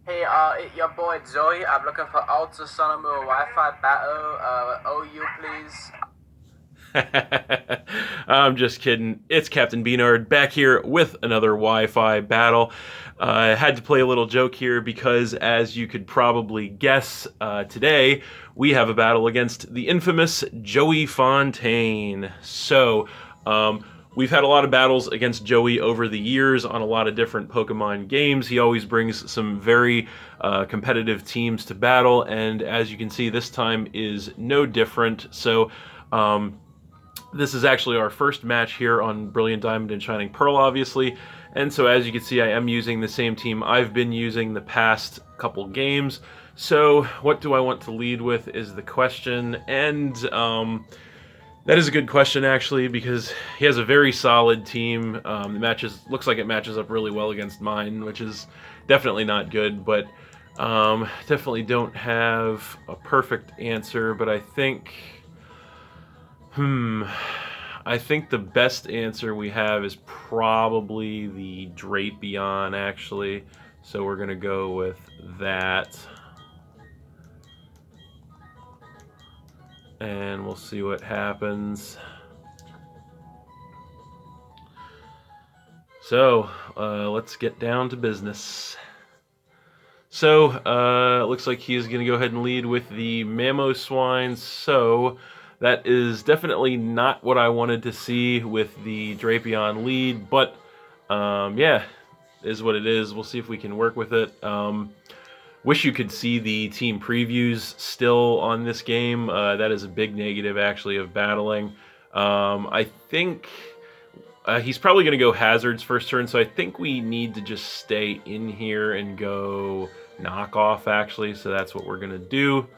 Hey, your boy Joey. I'm looking for Ultra Sonoma Wi-Fi battle. OU, please. I'm just kidding. It's Captain B-Nard back here with another Wi-Fi battle. I had to play a little joke here because, as you could probably guess, today we have a battle against the infamous JoeyFontaine. Um, we've had a lot of battles against Joey over the years on a lot of different Pokemon games. He always brings some very competitive teams to battle, and as you can see, this time is no different. Um, this is actually our first match here on Brilliant Diamond and Shining Pearl, obviously. And so, as you can see, I am using the same team I've been using the past couple games. So, what do I want to lead with is the question. And that is a good question, actually, because he has a very solid team. The matches looks like it matches up really well against mine, which is definitely not good. But definitely don't have a perfect answer. But I think Hmm. I think the best answer we have is probably the Drapion, actually. So we're going to go with that. And we'll see what happens. So let's get down to business. So looks like he's going to go ahead and lead with the Mamoswine. So that is definitely not what I wanted to see with the Drapion lead, but yeah, is what it is. We'll see if we can work with it. Wish you could see the team previews still on this game. That is a big negative, actually, of battling. I think he's probably going to go Hazards first turn, so I think we need to just stay in here and go Knockoff, actually. So that's what we're going to do.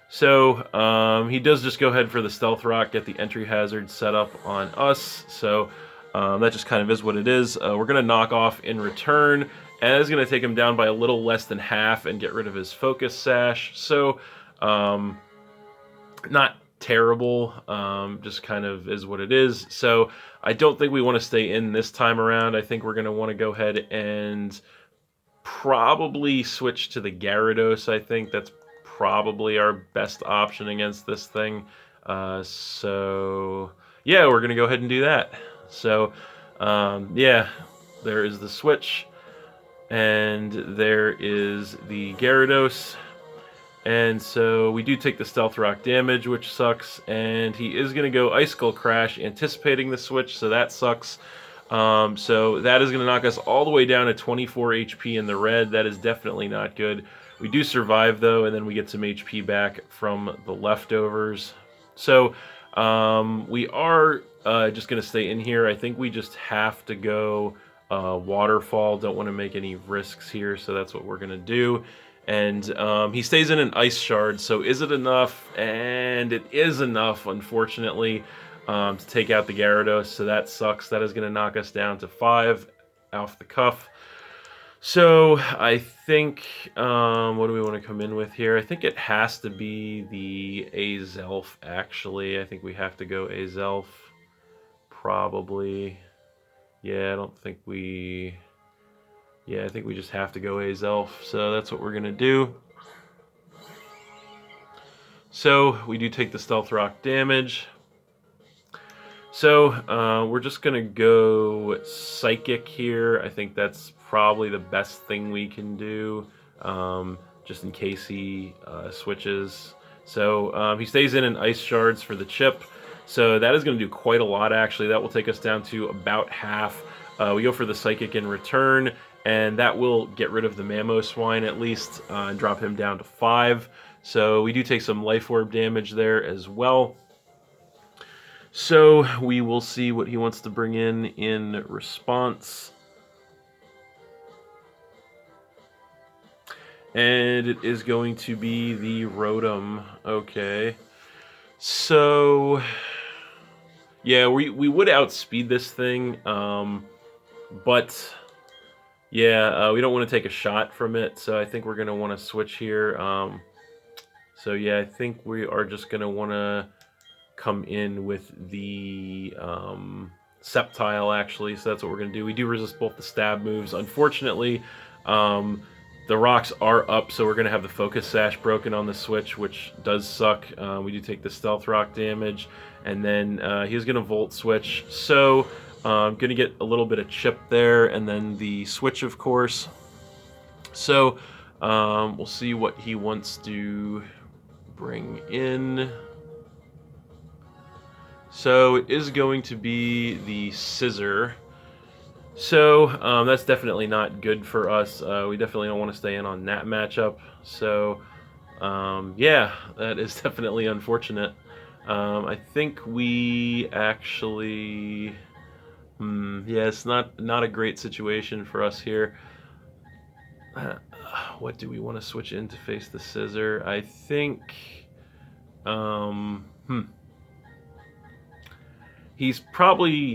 So he does just go ahead for the Stealth Rock, get the entry hazard set up on us. So that just kind of is what it is. We're going to knock off in return, and it's going to take him down by a little less than half and get rid of his Focus Sash. So not terrible, just kind of is what it is. So I don't think we want to stay in this time around. I think we're going to want to go ahead and probably switch to the Gyarados. I think that's probably our best option against this thing. So yeah, we're gonna go ahead and do that. So yeah, there is the switch, and there is the Gyarados. And so we do take the Stealth Rock damage, which sucks. And he is going to go Ice Skull Crash, anticipating the switch, so that sucks. So that is going to knock us all the way down to 24 HP in the red. That is definitely not good. We do survive, though, and then we get some HP back from the leftovers. So we are just going to stay in here. I think we just have to go Waterfall. Don't want to make any risks here, so that's what we're going to do. And he stays in an Ice Shard, so is it enough? And it is enough, unfortunately, to take out the Gyarados, so that sucks. That is going to knock us down to 5 off the cuff. So I think, what do we want to come in with here? I think it has to be the Azelf, actually. I think we have to go Azelf, probably. Yeah, I don't think we... Yeah, I think we just have to go Azelf, so that's what we're going to do. So we do take the Stealth Rock damage. So we're just going to go Psychic here. I think that's probably the best thing we can do, just in case he switches. So he stays in Ice Shards for the chip. So that is going to do quite a lot, actually. That will take us down to about half. We go for the Psychic in return, and that will get rid of the Mamoswine at least, and drop him down to 5. So we do take some Life Orb damage there as well. So we will see what he wants to bring in response. And it is going to be the Rotom. Okay. So yeah, we would outspeed this thing, but yeah, we don't want to take a shot from it, so I think we're going to want to switch here. So yeah, I think we are just going to want to come in with the Sceptile, actually, so that's what we're going to do. We do resist both the stab moves. Unfortunately, The rocks are up, so we're going to have the focus sash broken on the switch, which does suck. We do take the stealth rock damage, and then he's going to volt switch. So I'm going to get a little bit of chip there, and then the switch, of course. So we'll see what he wants to bring in. So it is going to be the scissor. So that's definitely not good for us. We definitely don't want to stay in on that matchup. So yeah, that is definitely unfortunate. I think we actually, yeah, it's not a great situation for us here. What do we want to switch in to face the scissor? I think, he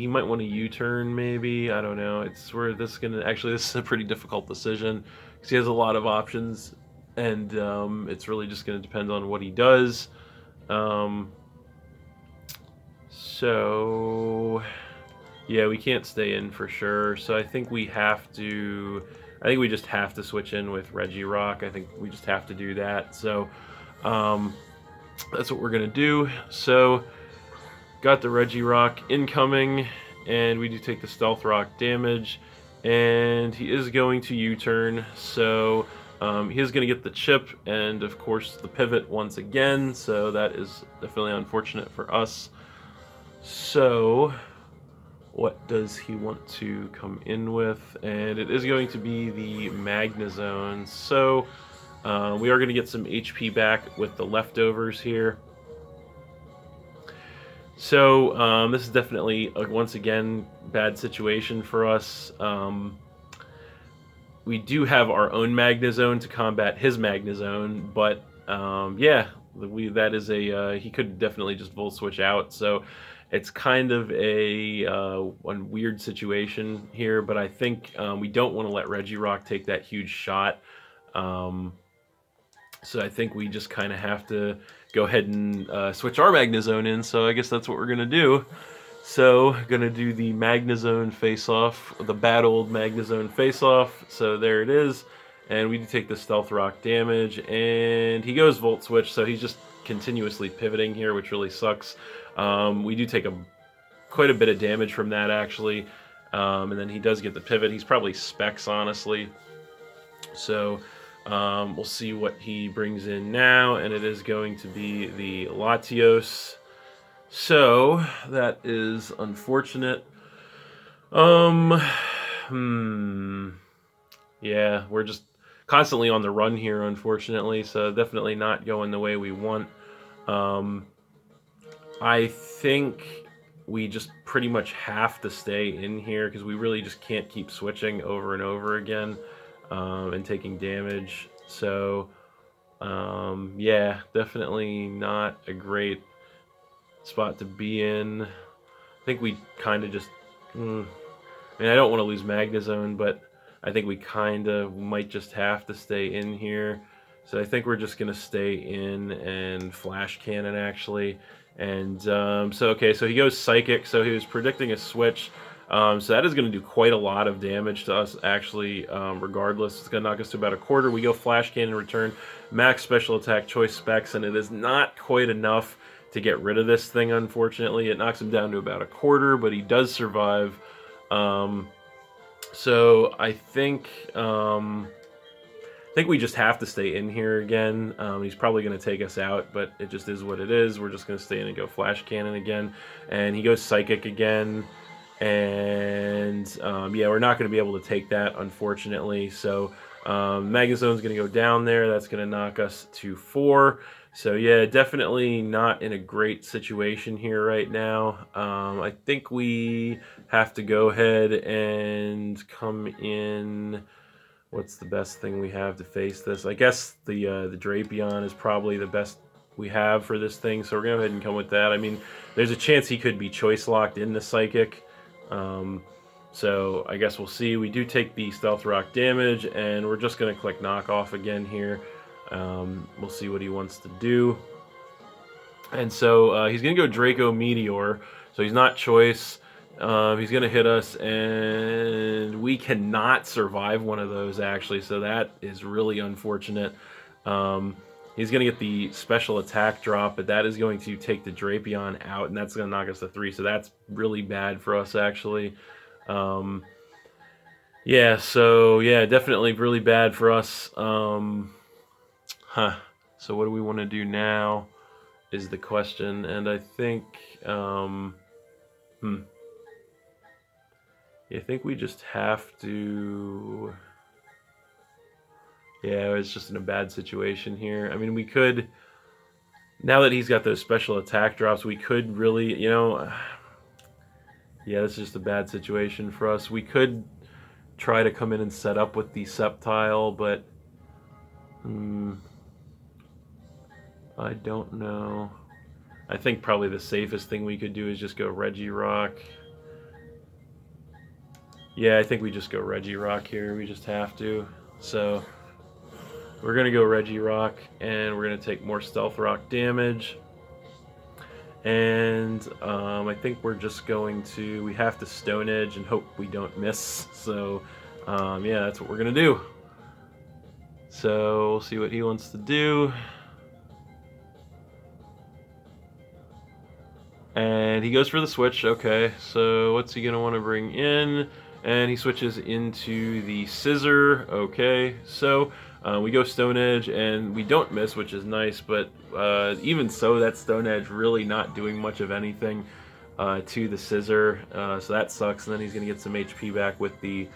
might want to U-turn maybe. I don't know. It's where this is gonna actually, this is a pretty difficult decision because he has a lot of options, and it's really just gonna depend on what he does. So yeah, we can't stay in for sure. So I think we have to. I think we just have to switch in with Regirock. I think we just have to do that. So that's what we're gonna do. So got the Regirock incoming, and we do take the Stealth Rock damage, and he is going to U-turn, so he is going to get the chip, and of course the pivot once again, so that is definitely unfortunate for us. So what does he want to come in with? And it is going to be the Magnezone, so we are going to get some HP back with the leftovers here. So this is definitely, once again, bad situation for us. We do have our own Magnezone to combat his Magnezone, but yeah, that is a he could definitely just Volt Switch out. So it's kind of a weird situation here, but I think we don't want to let Regirock take that huge shot. So I think we just kind of have to go ahead and switch our Magnezone in, so I guess that's what we're going to do. So, going to do the Magnezone face-off, the bad old Magnezone face-off. So there it is, and we do take the Stealth Rock damage, and he goes Volt Switch, so he's just continuously pivoting here, which really sucks. We do take quite a bit of damage from that, actually, and then he does get the pivot. He's probably Specs, honestly. So we'll see what he brings in now, and it is going to be the Latios. So that is unfortunate. Yeah, we're just constantly on the run here, unfortunately, so definitely not going the way we want. I think we just pretty much have to stay in here because we really just can't keep switching over and over again and taking damage. So yeah, definitely not a great spot to be in. I think we kind of just I mean, I don't want to lose Magnezone, but I think we kind of might just have to stay in here. So I think we're just going to stay in and Flash Cannon, actually. And so okay, so he goes Psychic, so he was predicting a switch. So that is going to do quite a lot of damage to us, actually, regardless. It's going to knock us to about a quarter. We go Flash Cannon, return max special attack, choice specs, and it is not quite enough to get rid of this thing, unfortunately. It knocks him down to about a quarter, but he does survive. So I think we just have to stay in here again. He's probably going to take us out, but it just is what it is. We're just going to stay in and go Flash Cannon again. And he goes Psychic again. And yeah, we're not going to be able to take that, unfortunately. So Magnezone's going to go down there. That's going to knock us to 4. So yeah, definitely not in a great situation here right now. I think we have to go ahead and come in. What's the best thing we have to face this? I guess the Drapion is probably the best we have for this thing. So we're going to go ahead and come with that. I mean, there's a chance he could be choice locked in the Psychic. So I guess we'll see. We do take the Stealth Rock damage, and we're just going to click Knockoff again here. We'll see what he wants to do. And so he's going to go Draco Meteor. So he's not choice. He's going to hit us, and we cannot survive one of those, actually, so that is really unfortunate. He's going to get the special attack drop, but that is going to take the Drapion out, and that's going to knock us to 3, so that's really bad for us, actually. Yeah, so, yeah, definitely really bad for us. So what do we want to do now is the question, and I think, I think we just have to... Yeah, it's just in a bad situation here. I mean, we could... Now that he's got those special attack drops, we could really, you know... Yeah, this is just a bad situation for us. We could try to come in and set up with the Sceptile, but... I don't know. I think probably the safest thing we could do is just go Regirock. Yeah, I think we just go Regirock here. We just have to. So we're going to go Regirock, and we're going to take more Stealth Rock damage. And I think we're just going to... We have to Stone Edge and hope we don't miss. So, yeah, that's what we're going to do. So we'll see what he wants to do. And he goes for the switch. Okay, so what's he going to want to bring in? And he switches into the Scissor. Okay, so we go Stone Edge, and we don't miss, which is nice, but even so, that Stone Edge really not doing much of anything to the Scissor, so that sucks. And then he's going to get some HP back with the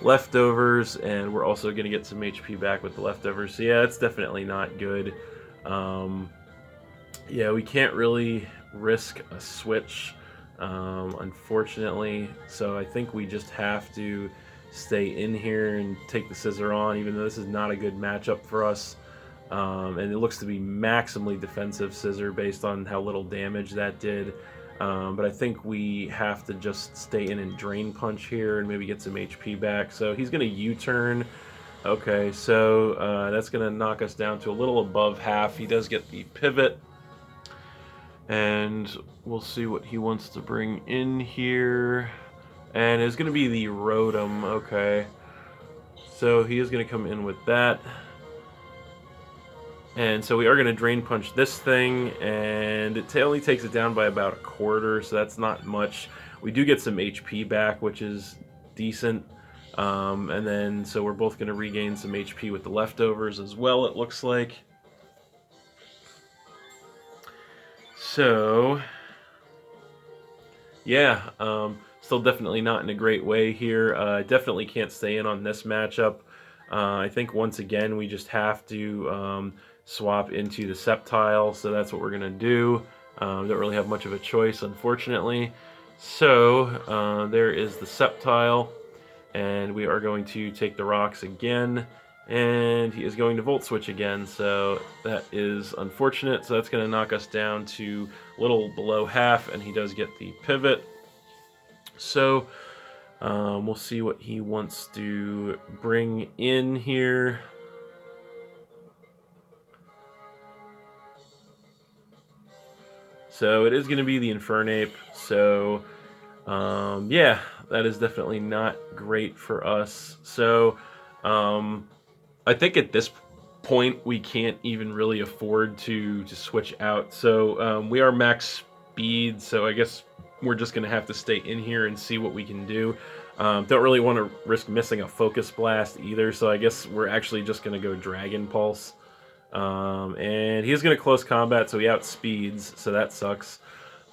Leftovers, and we're also going to get some HP back with the Leftovers, so yeah, that's definitely not good. Yeah, we can't really risk a switch, unfortunately, so I think we just have to stay in here and take the Scissor on, even though this is not a good matchup for us. And it looks to be maximally defensive Scissor based on how little damage that did. But I think we have to just stay in and Drain Punch here and maybe get some HP back. So he's going to U-turn. Okay, so that's going to knock us down to a little above half. He does get the Pivot. And we'll see what he wants to bring in here. And it's going to be the Rotom. Okay. So he is going to come in with that. And so we are going to Drain Punch this thing, and it only takes it down by about a quarter, so that's not much. We do get some HP back, which is decent. And then, so we're both going to regain some HP with the Leftovers as well, it looks like. So, yeah, still definitely not in a great way here. Definitely can't stay in on this matchup. I think once again we just have to swap into the Sceptile, so that's what we're going to do. Don't really have much of a choice, unfortunately. So, there is the Sceptile, and we are going to take the rocks again. And he is going to Volt Switch again, so that is unfortunate. So that's going to knock us down to a little below half, and he does get the Pivot. So we'll see what he wants to bring in here. So it is going to be the Infernape. So yeah, that is definitely not great for us. So I think at this point we can't even really afford to switch out. So we are max speed, so I guess we're just going to have to stay in here and see what we can do. Don't really want to risk missing a Focus Blast either, so I guess we're actually just going to go Dragon Pulse. And he is going to close combat, so he outspeeds, so that sucks.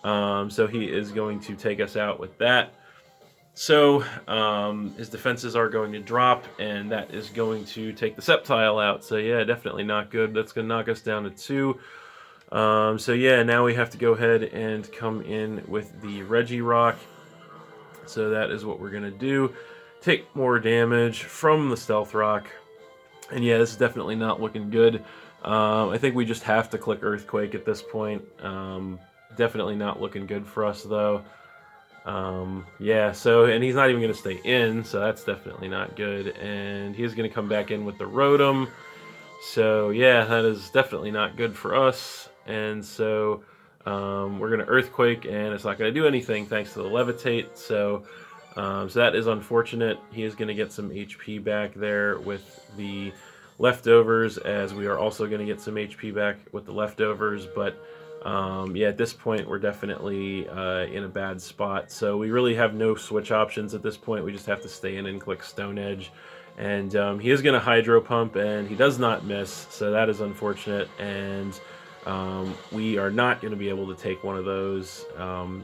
So he is going to take us out with that. So his defenses are going to drop, and that is going to take the Sceptile out. So yeah, definitely not good. That's going to knock us down to 2. So yeah, now we have to go ahead and come in with the Regirock. So that is what we're going to do. Take more damage from the Stealth Rock. And yeah, this is definitely not looking good. I think we just have to click Earthquake at this point. Definitely not looking good for us, though. Yeah, so, and he's not even going to stay in, so that's definitely not good. And he's going to come back in with the Rotom. So, yeah, that is definitely not good for us. And so, We're going to Earthquake, and it's not going to do anything thanks to the Levitate. So that is unfortunate. He is going to get some HP back there with the leftovers, as we are also going to get some HP back with the leftovers. But yeah, at this point, we're definitely in a bad spot. So we really have no switch options at this point. We just have to stay in and click Stone Edge. And he is going to Hydro Pump, and he does not miss. So that is unfortunate. And we are not going to be able to take one of those.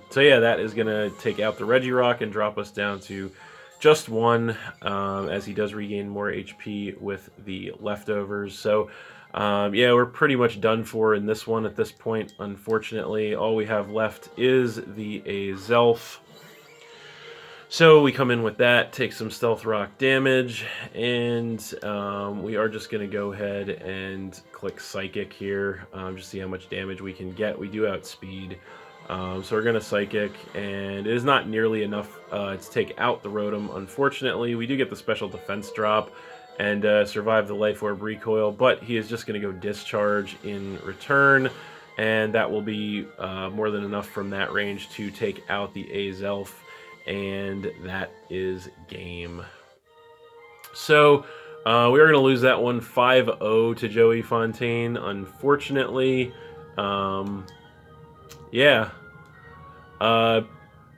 So yeah, that is going to take out the Regirock and drop us down to just one, as he does regain more HP with the leftovers. So yeah, we're pretty much done for in this one at this point. Unfortunately, all we have left is the Azelf. So we come in with that, take some Stealth Rock damage, and we are just going to go ahead and click Psychic here, just see how much damage we can get. We do outspeed, so we're going to Psychic, and it is not nearly enough to take out the Rotom. Unfortunately, we do get the special defense drop and survive the Life Orb recoil, but he is just going to go Discharge in return, and that will be more than enough from that range to take out the Azelf. And that is game. So we are going to lose that one 5-0 to JoeyFontaine, unfortunately. Yeah.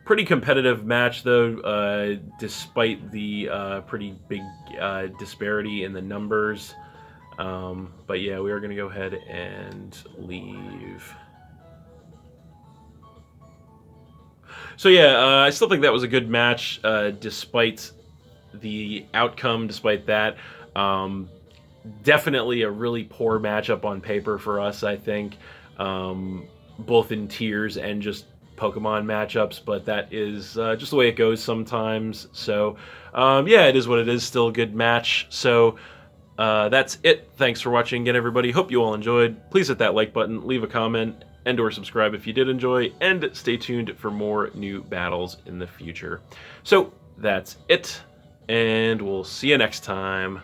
Pretty competitive match, though, despite the pretty big disparity in the numbers. But yeah, we are going to go ahead and leave. So yeah, I still think that was a good match, despite the outcome, despite that. Definitely a really poor matchup on paper for us, I think, both in tiers and just Pokemon matchups, but that is just the way it goes sometimes. So yeah, it is what it is, still a good match. So that's it. Thanks for watching again, everybody. Hope you all enjoyed. Please hit that like button, leave a comment, and or subscribe if you did enjoy, and stay tuned for more new battles in the future. So that's it, and we'll see you next time.